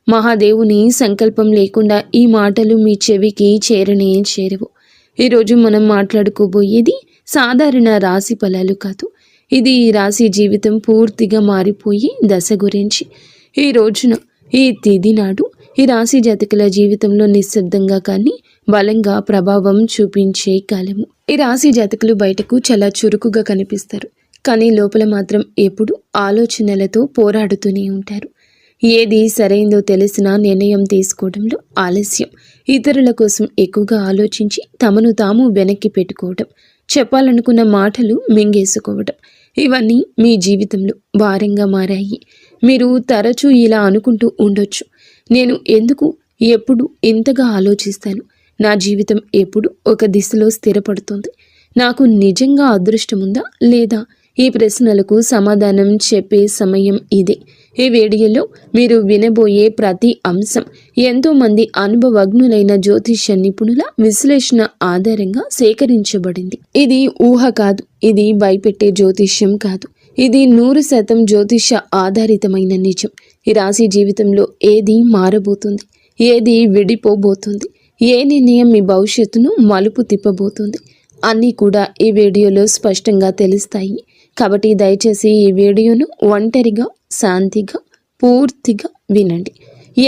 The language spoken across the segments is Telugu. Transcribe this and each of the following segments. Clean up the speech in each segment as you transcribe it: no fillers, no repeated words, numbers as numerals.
మహాదేవుని సంకల్పం లేకుండా ఈ మాటలు మీ చెవికి చేరనే చేరవు. ఈరోజు మనం మాట్లాడుకోబోయేది సాధారణ రాశి ఫలాలు కాదు. ఇది ఈ రాశి జీవితం పూర్తిగా మారిపోయి దశ గురించి. ఈ రోజున ఈ తిథి నాడు ఈ రాశి జాతకుల జీవితంలో నిశ్శబ్దంగా కానీ బలంగా ప్రభావం చూపించే కాలము. ఈ రాశి జాతకులు బయటకు చాలా చురుకుగా కనిపిస్తారు, కానీ లోపల మాత్రం ఎప్పుడు ఆలోచనలతో పోరాడుతూనే ఉంటారు. ఏది సరైందో తెలిసినా నిర్ణయం తీసుకోవడంలో ఆలస్యం, ఇతరుల కోసం ఎక్కువగా ఆలోచించి తమను తాము వెనక్కి పెట్టుకోవడం, చెప్పాలనుకున్న మాటలు మింగేసుకోవడం, ఇవన్నీ మీ జీవితంలో భారంగా మారాయి. మీరు తరచూ ఇలా అనుకుంటూ ఉండొచ్చు, నేను ఎందుకు ఎప్పుడు ఇంతగా ఆలోచిస్తాను, నా జీవితం ఎప్పుడు ఒక దిశలో స్థిరపడుతుంది, నాకు నిజంగా అదృష్టం ఉందా లేదా? ఈ ప్రశ్నలకు సమాధానం చెప్పే సమయం ఇదే. ఈ వీడియోలో మీరు వినబోయే ప్రతి అంశం ఎంతోమంది అనుభవజ్ఞులైన జ్యోతిష్య నిపుణుల విశ్లేషణ ఆధారంగా సేకరించబడింది. ఇది ఊహ కాదు, ఇది భయపెట్టే జ్యోతిష్యం కాదు, ఇది 100% జ్యోతిష్య ఆధారితమైన నిజం. ఈ రాశి జీవితంలో ఏది మారబోతుంది, ఏది విడిపోబోతుంది, ఏ నిర్ణయం మీ భవిష్యత్తును మలుపు తిప్పబోతుంది అన్నీ కూడా ఈ వీడియోలో స్పష్టంగా తెలుస్తాయి. కాబట్టి దయచేసి ఈ వీడియోను ఒంటరిగా శాంతిగా పూర్తిగా వినండి.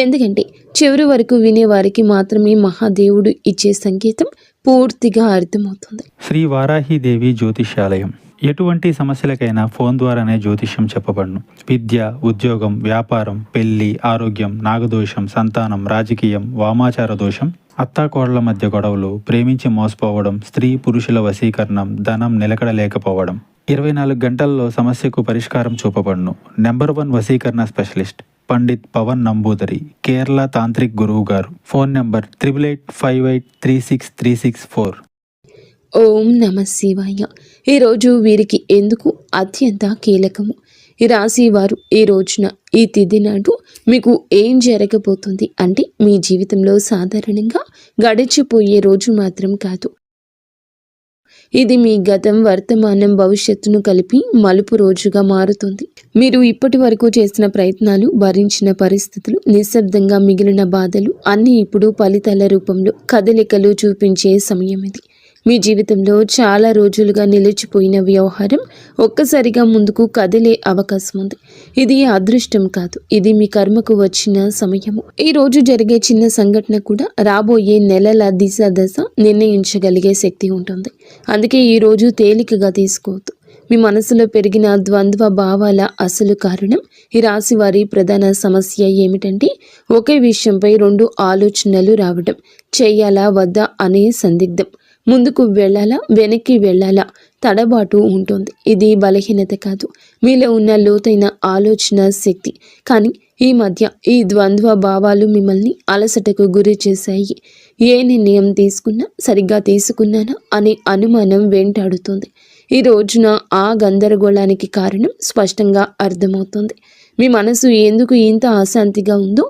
ఎందుకంటే చివరి వరకు వినేవారికి మాత్రమే మహాదేవుడు ఇచ్చే సంకేతం పూర్తిగా అర్థమవుతుంది. శ్రీ వారాహిదేవి జ్యోతిష్యాలయం. ఎటువంటి సమస్యలకైనా ఫోన్ ద్వారానే జ్యోతిష్యం చెప్పబడును. విద్య, ఉద్యోగం, వ్యాపారం, పెళ్లి, ఆరోగ్యం, నాగదోషం, సంతానం, రాజకీయం, వామాచార దోషం, అత్తాకోడళ్ల మధ్య గొడవలు, ప్రేమించి మోసపోవడం, స్త్రీ పురుషుల వశీకరణం, ధనం నిలకడలేకపోవడం, 24 గంటల్లో సమస్యకు పరిష్కారం చూపబడును. నెంబర్ 1 వశీకరణ స్పెషలిస్ట్ పండిత్ పవన్ నంబూదరి, కేరళ తాంత్రిక్ గురువు గారు. Phone number 8858363634. ఓం నమ శివాయ. ఈరోజు వీరికి ఎందుకు అత్యంత కీలకము. ఈ రాశి వారు ఈ రోజున ఈ తిథి నాడు మీకు ఏం జరగబోతుంది అంటే, మీ జీవితంలో సాధారణంగా గడిచిపోయే రోజు మాత్రం కాదు, ఇది మీ గతం, వర్తమానం, భవిష్యత్తును కలిపి మలుపు రోజుగా మారుతుంది. మీరు ఇప్పటి వరకు చేసిన ప్రయత్నాలు, భరించిన పరిస్థితులు, నిశ్శబ్దంగా మిగిలిన బాధలు అన్నీ ఇప్పుడు ఫలితాల రూపంలో కదలికలు చూపించే సమయం ఇది. మీ జీవితంలో చాలా రోజులుగా నిలిచిపోయిన వ్యవహారం ఒక్కసారిగా ముందుకు కదిలే అవకాశం ఉంది. ఇది అదృష్టం కాదు, ఇది మీ కర్మకు వచ్చిన సమయము. ఈ రోజు జరిగే చిన్న సంఘటన కూడా రాబోయే నెలల దిశ దశ నిర్ణయించగలిగే శక్తి ఉంటుంది. అందుకే ఈ రోజు తేలికగా తీసుకోవద్దు. మీ మనసులో పెరిగిన ద్వంద్వ భావాల అసలు కారణం, ఈ రాశి వారి ప్రధాన సమస్య ఏమిటంటే, ఒకే విషయంపై 2 ఆలోచనలు రావడం, చెయ్యాలా వద్దా అనే సందిగ్ధం, ముందుకు వెళ్ళాలా వెనక్కి వెళ్ళాలా తడబాటు ఉంటుంది. ఇది బలహీనత కాదు, మీలో ఉన్న లోతైన ఆలోచన శక్తి. కానీ ఈ మధ్య ఈ ద్వంద్వ భావాలు మిమ్మల్ని అలసటకు గురి చేశాయి. ఏ నిర్ణయం తీసుకున్నా సరిగ్గా తీసుకున్నానా అనే అనుమానం వెంటాడుతుంది. ఈ రోజున ఆ గందరగోళానికి కారణం స్పష్టంగా అర్థమవుతుంది. మీ మనసు ఎందుకు ఇంత అశాంతిగా ఉందో,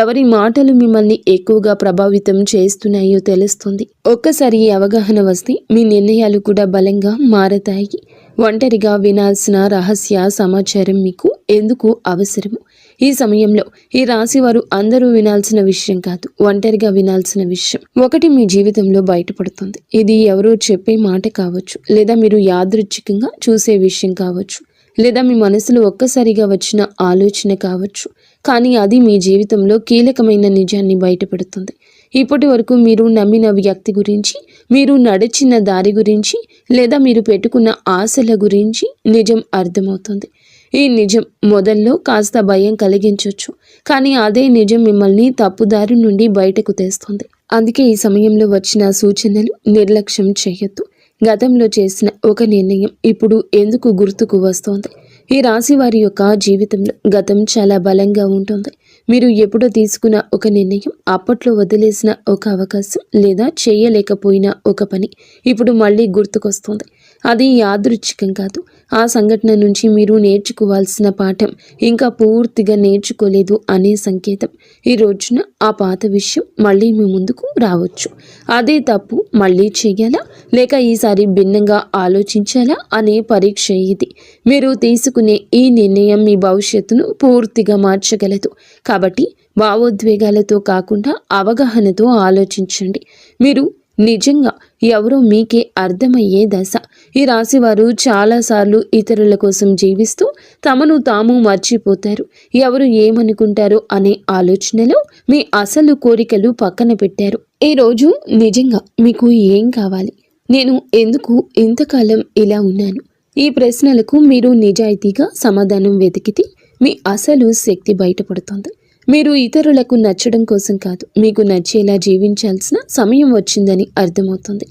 ఎవరి మాటలు మిమ్మల్ని ఎక్కువగా ప్రభావితం చేస్తున్నాయో తెలుస్తుంది. ఒక్కసారి ఈ అవగాహన వస్తే మీ నిర్ణయాలు కూడా బలంగా మారతాయి. ఒంటరిగా వినాల్సిన రహస్య సమాచారం మీకు ఎందుకు అవసరము. ఈ సమయంలో ఈ రాశి వారు అందరూ వినాల్సిన విషయం కాదు, ఒంటరిగా వినాల్సిన విషయం ఒకటి మీ జీవితంలో బయటపడుతుంది. ఇది ఎవరో చెప్పే మాట కావచ్చు, లేదా మీరు యాదృచ్ఛికంగా చూసే విషయం కావచ్చు, లేదా మీ మనసులో ఒక్కసారిగా వచ్చిన ఆలోచన కావచ్చు. కానీ అది మీ జీవితంలో కీలకమైన నిజాన్ని బయటపెడుతుంది. ఇప్పటి వరకు మీరు నమ్మిన వ్యక్తి గురించి, మీరు నడిచిన దారి గురించి, లేదా మీరు పెట్టుకున్న ఆశల గురించి నిజం అర్థమవుతుంది. ఈ నిజం మొదల్లో కాస్త భయం కలిగించవచ్చు, కానీ అదే నిజం మిమ్మల్ని తప్పుదారి నుండి బయటకు తెస్తుంది. అందుకే ఈ సమయంలో వచ్చిన సూచనలు నిర్లక్ష్యం చేయొద్దు. గతంలో చేసిన ఒక నిర్ణయం ఇప్పుడు ఎందుకు గుర్తుకు వస్తోంది. ఈ రాశి వారి యొక్క జీవితంలో గతం చాలా బలంగా ఉంటుంది. మీరు ఎప్పుడో తీసుకున్న ఒక నిర్ణయం, అప్పట్లో వదిలేసిన ఒక అవకాశం, లేదా చేయలేకపోయిన ఒక పని ఇప్పుడు మళ్ళీ గుర్తుకొస్తుంది. అది యాదృచ్ఛికం కాదు. ఆ సంఘటన నుంచి మీరు నేర్చుకోవాల్సిన పాఠం ఇంకా పూర్తిగా నేర్చుకోలేదు అనే సంకేతం. ఈ రోజున ఆ పాత విషయం మళ్ళీ మీ ముందుకు రావచ్చు. అదే తప్పు మళ్ళీ చేయాలా, లేక ఈసారి భిన్నంగా ఆలోచించాలా అనే పరీక్ష ఇది. మీరు తీసుకునే ఈ నిర్ణయం మీ భవిష్యత్తును పూర్తిగా మార్చగలదు. కాబట్టి భావోద్వేగాలతో కాకుండా అవగాహనతో ఆలోచించండి. మీరు నిజంగా ఎవరో మీకే అర్థమయ్యే దశ. ఈ రాశివారు చాలాసార్లు ఇతరుల కోసం జీవిస్తూ తమను తాము మర్చిపోతారు. ఎవరు ఏమనుకుంటారో అనే ఆలోచనలో మీ అసలు కోరికలు పక్కన పెట్టారు. ఈ రోజు నిజంగా మీకు ఏం కావాలి? నేను ఎందుకు ఇంతకాలం ఇలా ఉన్నాను? ఈ ప్రశ్నలకు మీరు నిజాయితీగా సమాధానం వెతికితే మీ అసలు శక్తి బయటపడుతుంది. మీరు ఇతరులకు నచ్చడం కోసం కాదు, మీకు నచ్చేలా జీవించాల్సిన సమయం వచ్చిందని అర్థమవుతుంది.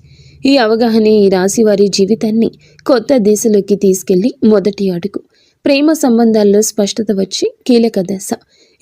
ఈ అవగాహనే ఈ రాశి వారి జీవితాన్ని కొత్త దిశలోకి తీసుకెళ్లి మొదటి అడుగు. ప్రేమ సంబంధాల్లో స్పష్టత వచ్చి కీలక దశ.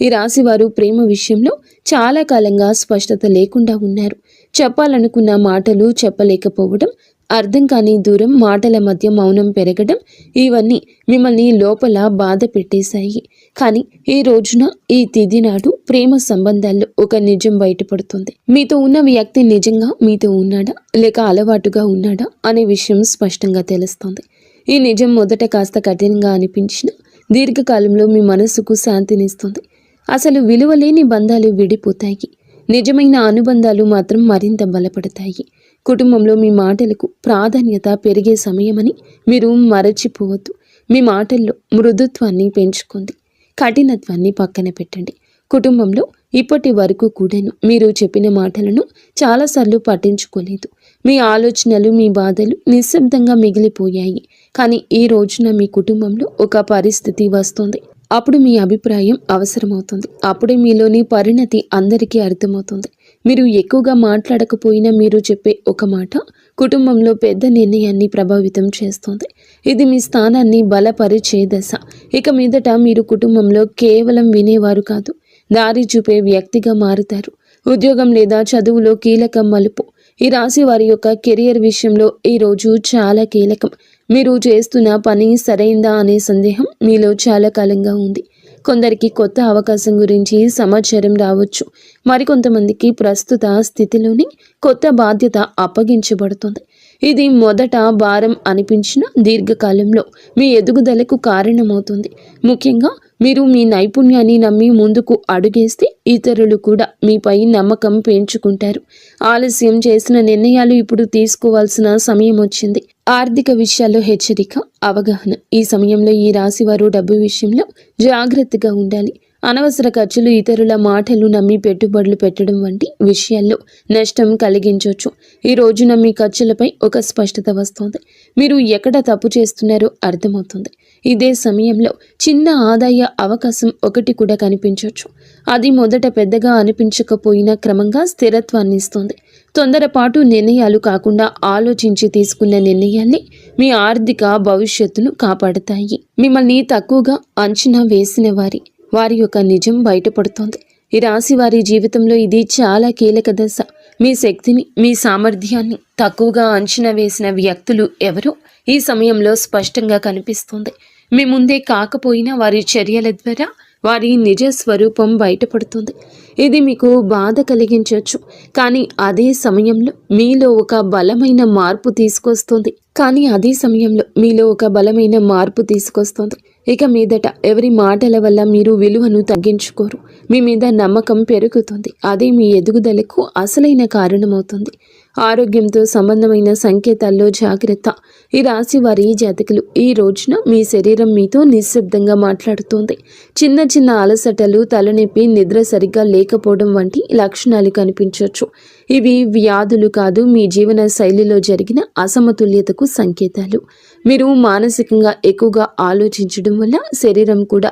ఈ రాశి వారు ప్రేమ విషయంలో చాలా కాలంగా స్పష్టత లేకుండా ఉన్నారు. చెప్పాలనుకున్న మాటలు చెప్పలేకపోవడం, అర్థం కాని దూరం, మాటల మధ్య మౌనం పెరగడం, ఇవన్నీ మిమ్మల్ని లోపల బాధ పెట్టేశాయి. కానీ ఈ రోజున, ఈ తిథి నాడు ప్రేమ సంబంధాల్లో ఒక నిజం బయటపడుతుంది. మీతో ఉన్న వ్యక్తి నిజంగా మీతో ఉన్నాడా లేక అలవాటుగా ఉన్నాడా అనే విషయం స్పష్టంగా తెలుస్తుంది. ఈ నిజం మొదట కాస్త కఠినంగా అనిపించిన దీర్ఘకాలంలో మీ మనసుకు శాంతినిస్తుంది. అసలు విలువలేని బంధాలు విడిపోతాయి, నిజమైన అనుబంధాలు మాత్రం మరింత బలపడతాయి. కుటుంబంలో మీ మాటలకు ప్రాధాన్యత పెరిగే సమయమని మీరు మరచిపోవద్దు. మీ మాటల్లో మృదుత్వాన్ని పెంచుకోండి, కఠినత్వాన్ని పక్కన పెట్టండి. కుటుంబంలో ఇప్పటి వరకు కూడాను మీరు చెప్పిన మాటలను చాలాసార్లు పట్టించుకోలేదు. మీ ఆలోచనలు, మీ బాధలు నిశ్శబ్దంగా మిగిలిపోయాయి. కానీ ఈ రోజున మీ కుటుంబంలో ఒక పరిస్థితి వస్తుంది. అప్పుడు మీ అభిప్రాయం అవసరమవుతుంది. అప్పుడే మీలోని పరిణతి అందరికీ అర్థమవుతుంది. మీరు ఎక్కువగా మాట్లాడకపోయినా మీరు చెప్పే ఒక మాట కుటుంబంలో పెద్ద నిర్ణయాన్ని ప్రభావితం చేస్తుంది. ఇది మీ స్థానాన్ని బలపరిచే దశ. ఇక మీదట మీరు కుటుంబంలో కేవలం వినేవారు కాదు, దారి చూపే వ్యక్తిగా మారుతారు. ఉద్యోగం లేదా చదువులో కీలక మలుపు. ఈ రాశి వారి యొక్క కెరియర్ విషయంలో ఈ రోజు చాలా కీలకం. మీరు చేస్తున్న పని సరైందా అనే సందేహం మీలో చాలా కాలంగా ఉంది. కొందరికి కొత్త అవకాశం గురించి సమాచారం రావచ్చు. మరికొంతమందికి ప్రస్తుత స్థితిలోని కొత్త బాధ్యత అప్పగించబడుతుంది. ఇది మొదట భారం అనిపించిన దీర్ఘకాలంలో మీ ఎదుగుదలకు కారణమవుతుంది. ముఖ్యంగా మీరు మీ నైపుణ్యాన్ని నమ్మి ముందుకు అడుగేస్తే ఇతరులు కూడా మీపై నమ్మకం పెంచుకుంటారు. ఆలస్యం చేసిన నిర్ణయాలు ఇప్పుడు తీసుకోవాల్సిన సమయం వచ్చింది. ఆర్థిక విషయాల్లో హెచ్చరిక, అవగాహన. ఈ సమయంలో ఈ రాశివారు డబ్బు విషయంలో జాగ్రత్తగా ఉండాలి. అనవసర ఖర్చులు, ఇతరుల మాటలు నమ్మి పెట్టుబడులు పెట్టడం వంటి విషయాల్లో నష్టం కలిగించవచ్చు. ఈ రోజున మీ ఖర్చులపై ఒక స్పష్టత వస్తుంది. మీరు ఎక్కడ తప్పు చేస్తున్నారో అర్థమవుతుంది. ఇదే సమయంలో చిన్న ఆదాయ అవకాశం ఒకటి కూడా కనిపించవచ్చు. అది మొదట పెద్దగా అనిపించకపోయినా క్రమంగా స్థిరత్వాన్ని ఇస్తుంది. తొందరపాటు నిర్ణయాలు కాకుండా ఆలోచించి తీసుకున్న నిర్ణయాల్ని మీ ఆర్థిక భవిష్యత్తును కాపాడతాయి. మిమ్మల్ని తక్కువగా అంచనా వేసిన వారి యొక్క నిజం బయటపడుతోంది. ఈ రాశి వారి జీవితంలో ఇది చాలా కీలక దశ. మీ శక్తిని, మీ సామర్థ్యాన్ని తక్కువగా అంచనా వేసిన వ్యక్తులు ఎవరో ఈ సమయంలో స్పష్టంగా కనిపిస్తుంది. మీ ముందే కాకపోయినా వారి చర్యల ద్వారా వారి నిజ స్వరూపం బయటపడుతుంది. ఇది మీకు బాధ కలిగించవచ్చు, కానీ అదే సమయంలో మీలో ఒక బలమైన మార్పు తీసుకొస్తుంది. ఇక మీదట ఎవరి మాటల వల్ల మీరు విలువను తగ్గించుకోరు. మీ మీద నమ్మకం పెరుగుతుంది. అదే మీ ఎదుగుదలకు అసలైన కారణమవుతుంది. ఆరోగ్యంతో సంబంధమైన సంకేతాల్లో జాగ్రత్త. ఈ రాశి వారి జాతకులు ఈ రోజున మీ శరీరం మీతో నిశ్శబ్దంగా మాట్లాడుతోంది. చిన్న చిన్న అలసటలు, తలనొప్పి, నిద్ర సరిగ్గా లేకపోవడం వంటి లక్షణాలు కనిపించవచ్చు. ఇవి వ్యాధులు కాదు, మీ జీవన శైలిలో జరిగిన అసమతుల్యతకు సంకేతాలు. మీరు మానసికంగా ఎక్కువగా ఆలోచించడం వల్ల శరీరం కూడా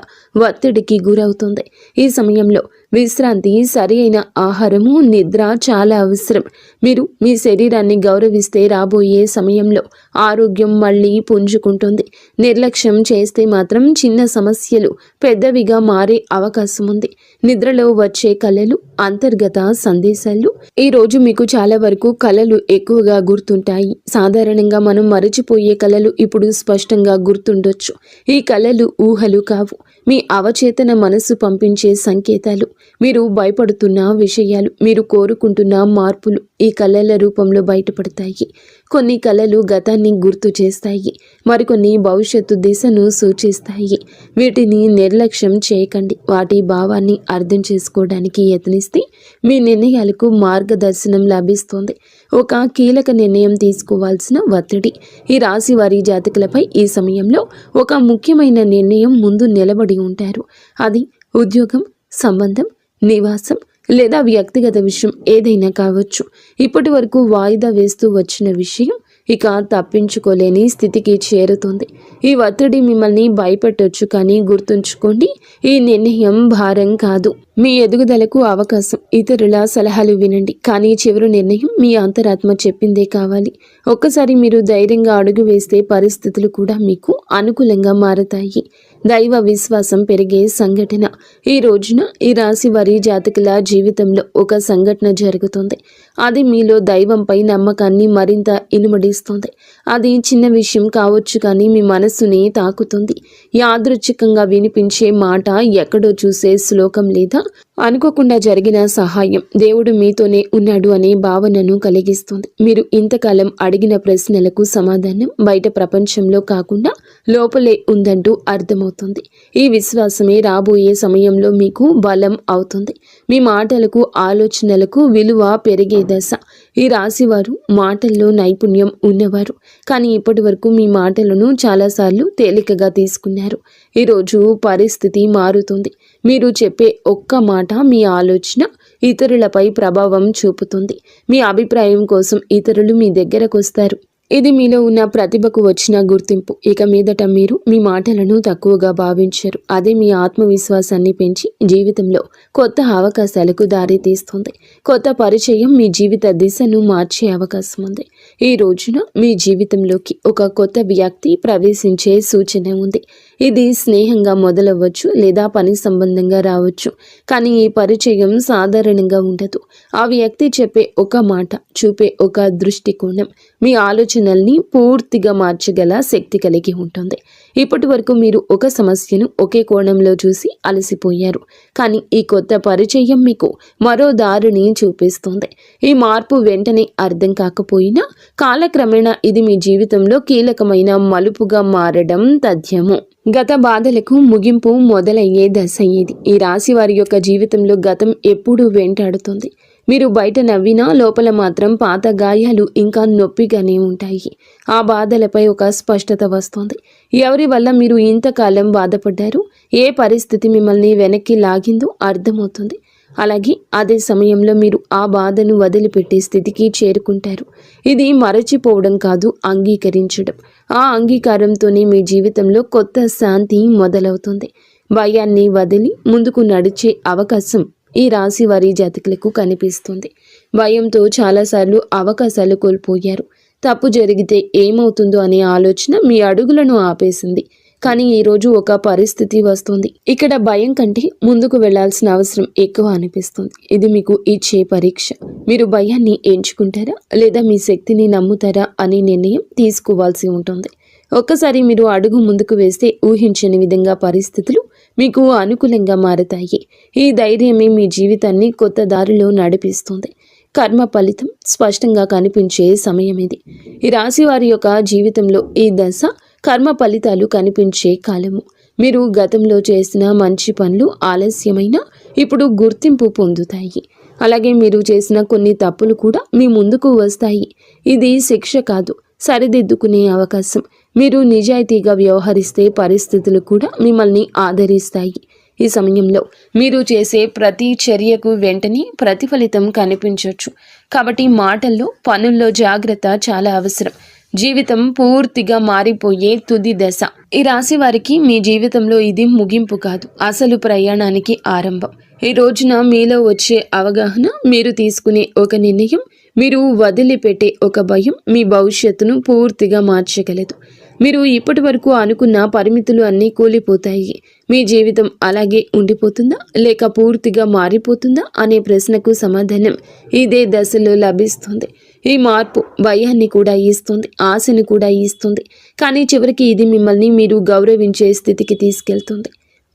ఒత్తిడికి గురవుతుంది. ఈ సమయంలో విశ్రాంతి, సరి అయిన ఆహారము, నిద్ర చాలా అవసరం. మీరు మీ శరీరాన్ని గౌరవిస్తే రాబోయే సమయంలో ఆరోగ్యం మళ్ళీ పుంజుకుంటుంది. నిర్లక్ష్యం చేస్తే మాత్రం చిన్న సమస్యలు పెద్దవిగా మారే అవకాశం ఉంది. నిద్రలో వచ్చే కలలు, అంతర్గత సందేశాలు. ఈ రోజు మీకు చాలా వరకు కలలు ఎక్కువగా గుర్తుంటాయి. సాధారణంగా మనం మరచిపోయే కలలు ఇప్పుడు స్పష్టంగా గుర్తుండొచ్చు. ఈ కలలు ఊహలు కావు, మీ అవచేతన మనసు పంపించే సంకేతాలు. మీరు భయపడుతున్న విషయాలు, మీరు కోరుకుంటున్న మార్పులు ఈ కలల రూపంలో బయటపడతాయి. కొన్ని కళలు గతాన్ని గుర్తు చేస్తాయి, మరికొన్ని భవిష్యత్తు దిశను సూచిస్తాయి. వీటిని నిర్లక్ష్యం చేయకండి. వాటి భావాన్ని అర్థం చేసుకోవడానికి యత్నిస్తే మీ నిర్ణయాలకు మార్గదర్శనం లభిస్తుంది. ఒక కీలక నిర్ణయం తీసుకోవాల్సిన ఒత్తిడి. ఈ రాశి వారి జాతకులపై ఈ సమయంలో ఒక ముఖ్యమైన నిర్ణయం ముందు నిలబడి ఉంటారు. అది ఉద్యోగం, సంబంధం, నివాసం లేదా వ్యక్తిగత విషయం ఏదైనా కావచ్చు. ఇప్పటి వరకు వాయిదా వేస్తూ వచ్చిన విషయం ఇక తప్పించుకోలేని స్థితికి చేరుతుంది. ఈ ఒత్తిడి మిమ్మల్ని భయపెట్టొచ్చు, కానీ గుర్తుంచుకోండి, ఈ నిర్ణయం భారం కాదు, మీ ఎదుగుదలకు అవకాశం. ఇతరుల సలహాలు వినండి, కానీ చివరి నిర్ణయం మీ అంతరాత్మ చెప్పిందే కావాలి. ఒక్కసారి మీరు ధైర్యంగా అడుగు వేస్తే పరిస్థితులు కూడా మీకు అనుకూలంగా మారతాయి. దైవ విశ్వాసం పెరిగే సంఘటన. ఈ రోజున ఈ రాశి వారి జాతకుల జీవితంలో ఒక సంఘటన జరుగుతుంది. అది మీలో దైవంపై నమ్మకాన్ని మరింత ఇనుమడిస్తుంది. అది చిన్న విషయం కావచ్చు, కానీ మీ మనస్సుని తాకుతుంది. యాదృచ్ఛికంగా వినిపించే మాట, ఎక్కడో చూసే శ్లోకం లేదా అనుకోకుండా జరిగిన సహాయం దేవుడు మీతోనే ఉన్నాడు అనే భావనను కలిగిస్తుంది. మీరు ఇంతకాలం అడిగిన ప్రశ్నలకు సమాధానం బయట ప్రపంచంలో కాకుండా లోపలే ఉందంటూ అర్థమవుతుంది. ఈ విశ్వాసమే రాబోయే సమయంలో మీకు బలం అవుతుంది. మీ మాటలకు, ఆలోచనలకు విలువ పెరిగే దశ. ఈ రాశివారు మాటల్లో నైపుణ్యం ఉన్నవారు, కానీ ఇప్పటి వరకు మీ మాటలను చాలాసార్లు తేలికగా తీసుకున్నారు. ఈరోజు పరిస్థితి మారుతుంది. మీరు చెప్పే ఒక్క మాట మీ ఆలోచన ఇతరులపై ప్రభావం చూపుతుంది. మీ అభిప్రాయం కోసం ఇతరులు మీ దగ్గరకు వస్తారు. ఇది మీలో ఉన్న ప్రతిభకు వచ్చిన గుర్తింపు. ఇక మీదట మీరు మీ మాటలను తక్కువగా భావించరు. అదే మీ ఆత్మవిశ్వాసాన్ని పెంచి జీవితంలో కొత్త అవకాశాలకు దారి తీస్తుంది. కొత్త పరిచయం మీ జీవిత దిశను మార్చే అవకాశం ఉంది. ఈ రోజున మీ జీవితంలోకి ఒక కొత్త వ్యక్తి ప్రవేశించే సూచన ఉంది. ఇది స్నేహంగా మొదలవ్వచ్చు లేదా పని సంబంధంగా రావచ్చు, కానీ ఈ పరిచయం సాధారణంగా ఉండదు. ఆ వ్యక్తి చెప్పే ఒక మాట, చూపే ఒక దృష్టికోణం మీ ఆలోచనల్ని పూర్తిగా మార్చగల శక్తి కలిగి ఉంటుంది. ఇప్పటి వరకు మీరు ఒక సమస్యను ఒకే కోణంలో చూసి అలసిపోయారు, కానీ ఈ కొత్త పరిచయం మీకు మరో దారిని చూపిస్తుంది. ఈ మార్పు వెంటనే అర్థం కాకపోయినా కాలక్రమేణా ఇది మీ జీవితంలో కీలకమైన మలుపుగా మారడం తథ్యము. గత బాధలకు ముగింపు మొదలయ్యే దశ ఇది. ఈ రాశి వారి యొక్క జీవితంలో గతం ఎప్పుడూ వెంటాడుతుంది. మీరు బయట నవ్వినా లోపల మాత్రం పాత గాయాలు ఇంకా నొప్పిగానే ఉంటాయి. ఆ బాధలపై ఒక స్పష్టత వస్తుంది. ఎవరి వల్ల మీరు ఇంతకాలం బాధపడ్డారు, ఏ పరిస్థితి మిమ్మల్ని వెనక్కి లాగిందో అర్థమవుతుంది. అలాగే అదే సమయంలో మీరు ఆ బాధను వదిలిపెట్టే స్థితికి చేరుకుంటారు. ఇది మరచిపోవడం కాదు, అంగీకరించడం. ఆ అంగీకారంతోనే మీ జీవితంలో కొత్త శాంతి మొదలవుతుంది. భయాన్ని వదిలి ముందుకు నడిచే అవకాశం ఈ రాశి వారి జాతకులకు కనిపిస్తుంది. భయంతో చాలాసార్లు అవకాశాలు కోల్పోయారు. తప్పు జరిగితే ఏమవుతుందో అనే ఆలోచన మీ అడుగులను ఆపేసింది. కానీ ఈరోజు ఒక పరిస్థితి వస్తుంది. ఇక్కడ భయం కంటే ముందుకు వెళ్లాల్సిన అవసరం ఎక్కువ అనిపిస్తుంది. ఇది మీకు ఇచ్చే పరీక్ష. మీరు భయాన్ని ఎంచుకుంటారా లేదా మీ శక్తిని నమ్ముతారా అనే నిర్ణయం తీసుకోవాల్సి ఉంటుంది. ఒక్కసారి మీరు అడుగు ముందుకు వేస్తే ఊహించని విధంగా పరిస్థితులు మీకు అనుకూలంగా మారతాయి. ఈ ధైర్యమే మీ జీవితాన్ని కొత్త దారిలో నడిపిస్తుంది. కర్మ ఫలితం స్పష్టంగా కనిపించే సమయం ఇది. ఈ రాశి వారి యొక్క జీవితంలో ఈ దశ కర్మ ఫలితాలు కనిపించే కాలము. మీరు గతంలో చేసిన మంచి పనులు ఆలస్యమైన ఇప్పుడు గుర్తింపు పొందుతాయి. అలాగే మీరు చేసిన కొన్ని తప్పులు కూడా మీ ముందుకు వస్తాయి. ఇది శిక్ష కాదు, సరిదిద్దుకునే అవకాశం. మీరు నిజాయితీగా వ్యవహరిస్తే పరిస్థితులు కూడా మిమ్మల్ని ఆదరిస్తాయి. ఈ సమయంలో మీరు చేసే ప్రతి చర్యకు వెంటనే ప్రతిఫలితం కనిపించవచ్చు. కాబట్టి మాటల్లో, పనుల్లో జాగ్రత్త చాలా అవసరం. జీవితం పూర్తిగా మారిపోయే తుది దశ. ఈ రాశి వారికి మీ జీవితంలో ఇది ముగింపు కాదు, అసలు ప్రయాణానికి ఆరంభం. ఈ రోజున మీలో వచ్చే అవగాహన, మీరు తీసుకునే ఒక నిర్ణయం, మీరు వదిలిపెట్టే ఒక భయం మీ భవిష్యత్తును పూర్తిగా మార్చగలదు. మీరు ఇప్పటి వరకు అనుకున్న పరిమితులు అన్నీ కూలిపోతాయి. మీ జీవితం అలాగే ఉండిపోతుందా లేక పూర్తిగా మారిపోతుందా అనే ప్రశ్నకు సమాధానం ఇదే దశలో లభిస్తుంది. ఈ మార్పు భయాన్ని కూడా ఇస్తుంది, ఆశను కూడా ఇస్తుంది, కానీ చివరికి ఇది మిమ్మల్ని మీరు గౌరవించే స్థితికి తీసుకెళ్తుంది.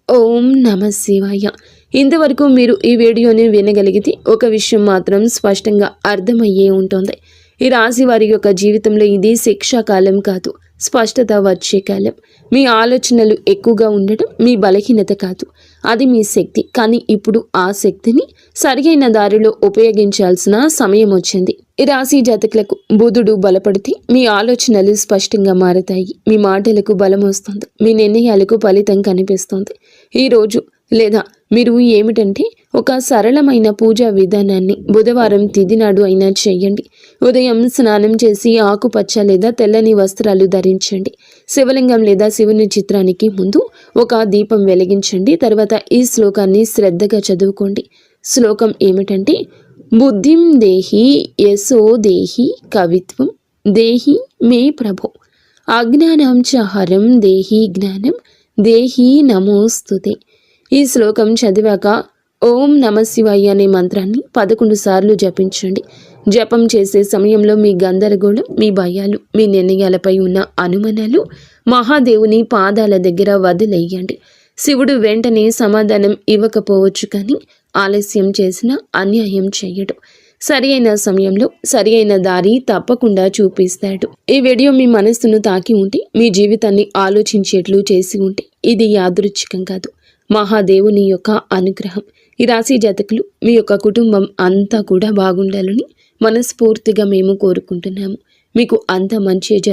ఓం నమః శివాయ. ఇంతవరకు మీరు ఈ వీడియోని వినగలిగితే ఒక విషయం మాత్రం స్పష్టంగా అర్థమయ్యే ఉంటుంది. ఈ రాశి వారి యొక్క జీవితంలో ఇది శిక్షాకాలం కాదు, స్పష్టత వచ్చే కాలం. మీ ఆలోచనలు ఎక్కువగా ఉండడం మీ బలహీనత కాదు, అది మీ శక్తి. కానీ ఇప్పుడు ఆ శక్తిని సరియైన దారిలో ఉపయోగించాల్సిన సమయం వచ్చింది. ఈ రాశి జాతకులకు బుధుడు బలపడితే మీ ఆలోచనలు స్పష్టంగా మారతాయి, మీ మాటలకు బలం వస్తుంది, మీ నిర్ణయాలకు ఫలితం కనిపిస్తుంది. ఈరోజు లేదా మీరు ఏమిటంటే ఒక సరళమైన పూజా విధానాన్ని బుధవారం తిథి నాడు అయినా చేయండి. ఉదయం స్నానం చేసి ఆకుపచ్చ లేదా తెల్లని వస్త్రాలు ధరించండి. శివలింగం లేదా శివుని చిత్రానికి ముందు ఒక దీపం వెలిగించండి. తర్వాత ఈ శ్లోకాన్ని శ్రద్ధగా చదువుకోండి. శ్లోకం ఏమిటంటే, బుద్ధిం దేహి యశో దేహి కవిత్వం దేహి మే ప్రభో అజ్ఞానం చ హరం దేహి జ్ఞానం దేహి నమోస్తుతే. ఈ శ్లోకం చదివాక ఓం నమశివాయ అనే మంత్రాన్ని 11 సార్లు జపించండి. జపం చేసే సమయంలో మీ గందరగోళం, మీ భయాలు, మీ నిర్ణయాలపై ఉన్న అనుమానాలు మహాదేవుని పాదాల దగ్గర వదిలేయండి. శివుడు వెంటనే సమాధానం ఇవ్వకపోవచ్చు, కానీ ఆలస్యం చేసిన అన్యాయం చేయడు. సరి అయిన సమయంలో సరి అయిన దారి తప్పకుండా చూపిస్తాడు. ఈ వీడియో మీ మనస్సును తాకి ఉంటే, మీ జీవితాన్ని ఆలోచించేట్లు చేసి ఉంటే, ఇది యాదృచ్ఛికం కాదు, మహాదేవుని యొక్క అనుగ్రహం. ఈ రాశి జాతకులు మీ యొక్క కుటుంబం అంతా కూడా బాగుండాలని మనస్ఫూర్తిగా మేము కోరుకుంటున్నాము. మీకు అంత మంచి